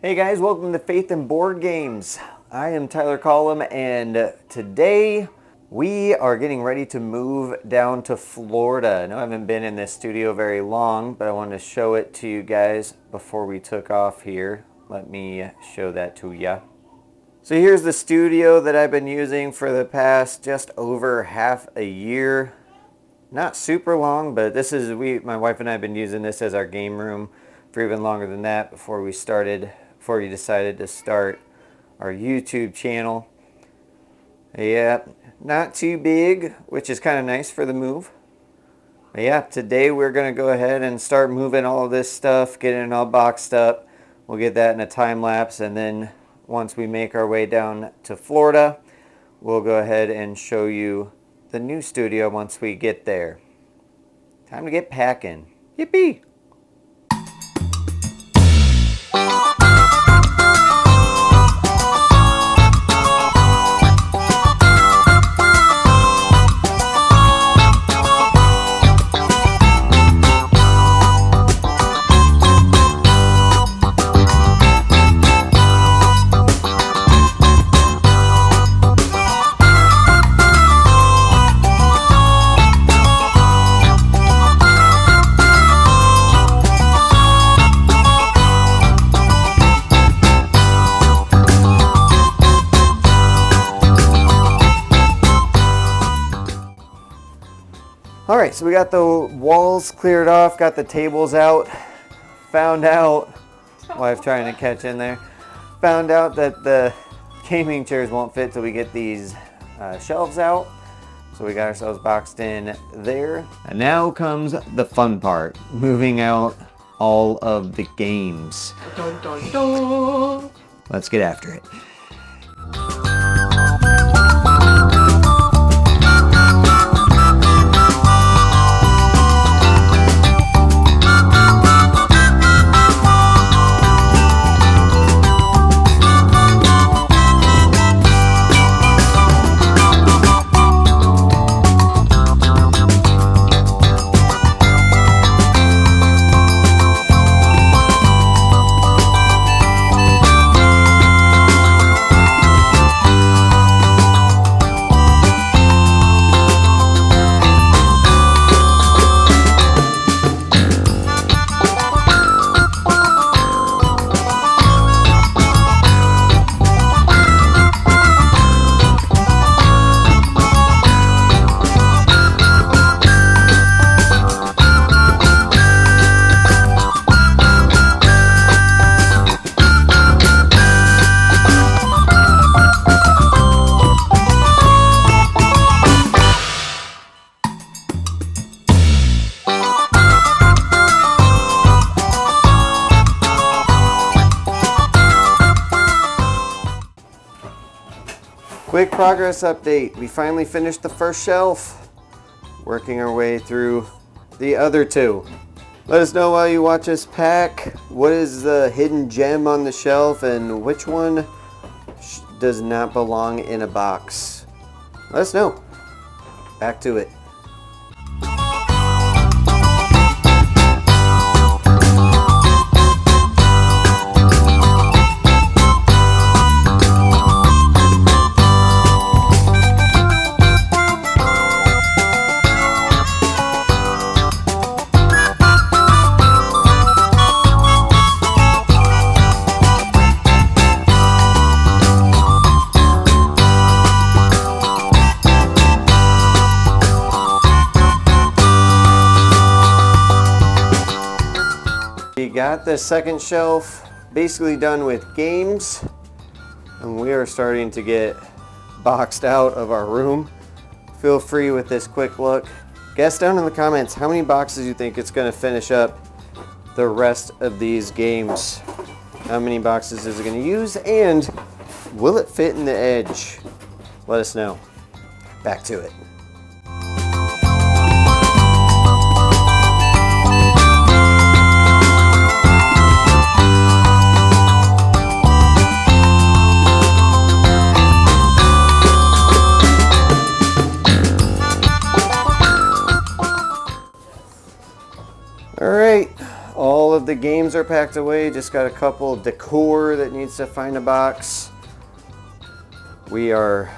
Hey guys, welcome to Faith and Board Games. I am Tyler Collum, and today we are getting ready to move down to Florida. I know I haven't been in this studio very long, but I wanted to show it to you guys before we took off here. Let me show that to you. So here's the studio that I've been using for the past just over half a year. Not super long, but this is my wife and I have been using this as our game room for even longer than that before we decided to start our YouTube channel. Yeah, not too big, which is kind of nice for the move. But yeah, today we're going to go ahead and start moving all of this stuff, getting it all boxed up. We'll get that in a time lapse, and then once we make our way down to Florida, we'll go ahead and show you the new studio once we get there. Time to get packing. Yippee! Alright, so we got the walls cleared off, got the tables out, found out, wife trying to catch in there, found out that the gaming chairs won't fit till we get these shelves out. So we got ourselves boxed in there. And now comes the fun part, moving out all of the games. Dun, dun, dun. Let's get after it. Quick progress update. We finally finished the first shelf. Working our way through the other two. Let us know while you watch us pack. What is the hidden gem on the shelf and which one does not belong in a box? Let us know. Back to it. We got the second shelf basically done with games, and we are starting to get boxed out of our room. Feel free with this quick look. Guess down in the comments how many boxes you think it's going to finish up the rest of these games. How many boxes is it going to use, and will it fit in the edge? Let us know. Back to it. of the games are packed away. Just got a couple decor that needs to find a box. There's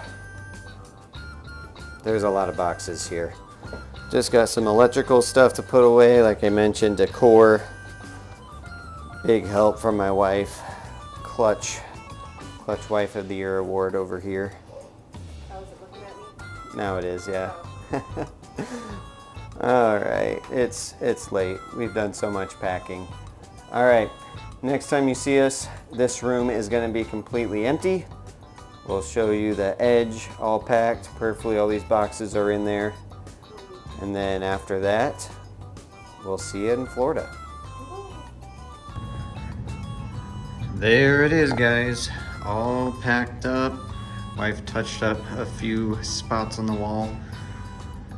a lot of boxes here. Just got some electrical stuff to put away, like I mentioned, decor. Big help from my wife. Clutch Wife of the Year award over here. Oh, is it looking at me? Now it is, yeah. All right, it's late. We've done so much packing. All right, next time you see us, this room is gonna be completely empty. We'll show you the edge all packed. Perfectly, all these boxes are in there. And then after that, we'll see you in Florida. There it is, guys. All packed up. Wife touched up a few spots on the wall.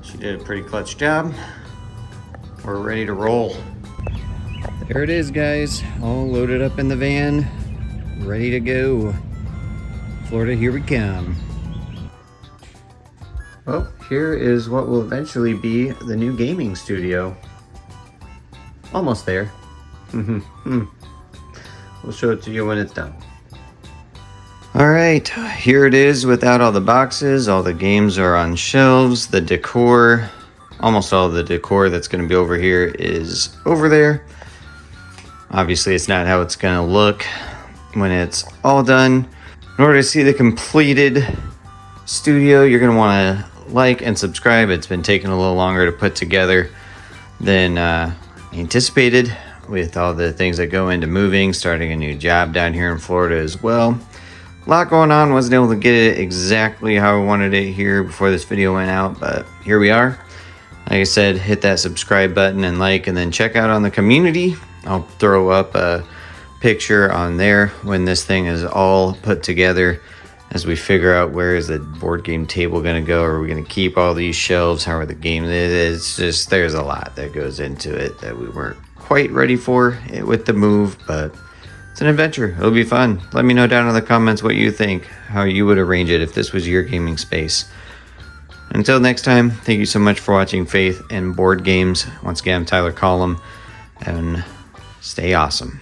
She did a pretty clutch job. We're ready to roll. There it is, guys. All loaded up in the van, ready to go. Florida, here we come. Well, here is what will eventually be the new gaming studio. Almost there. We'll show it to you when it's done. All right, here it is without all the boxes. All the games are on shelves. The decor, almost all the decor that's going to be over here is over there. Obviously, it's not how it's going to look when it's all done. In order to see the completed studio, you're going to want to like and subscribe. It's been taking a little longer to put together than anticipated, with all the things that go into moving, starting a new job down here in Florida as well. A lot going on. Wasn't able to get it exactly how I wanted it here before this video went out, but here we are. Like I said, hit that subscribe button and like, and then check out on the community. I'll throw up a picture on there when this thing is all put together, as we figure out where is the board game table going to go. Are we going to keep all these shelves? How are the games? It's just, there's a lot that goes into it that we weren't quite ready for it with the move, but it's an adventure. It'll be fun. Let me know down in the comments what you think, how you would arrange it if this was your gaming space. Until next time, thank you so much for watching Faith and Board Games. Once again, I'm Tyler Collum, and stay awesome.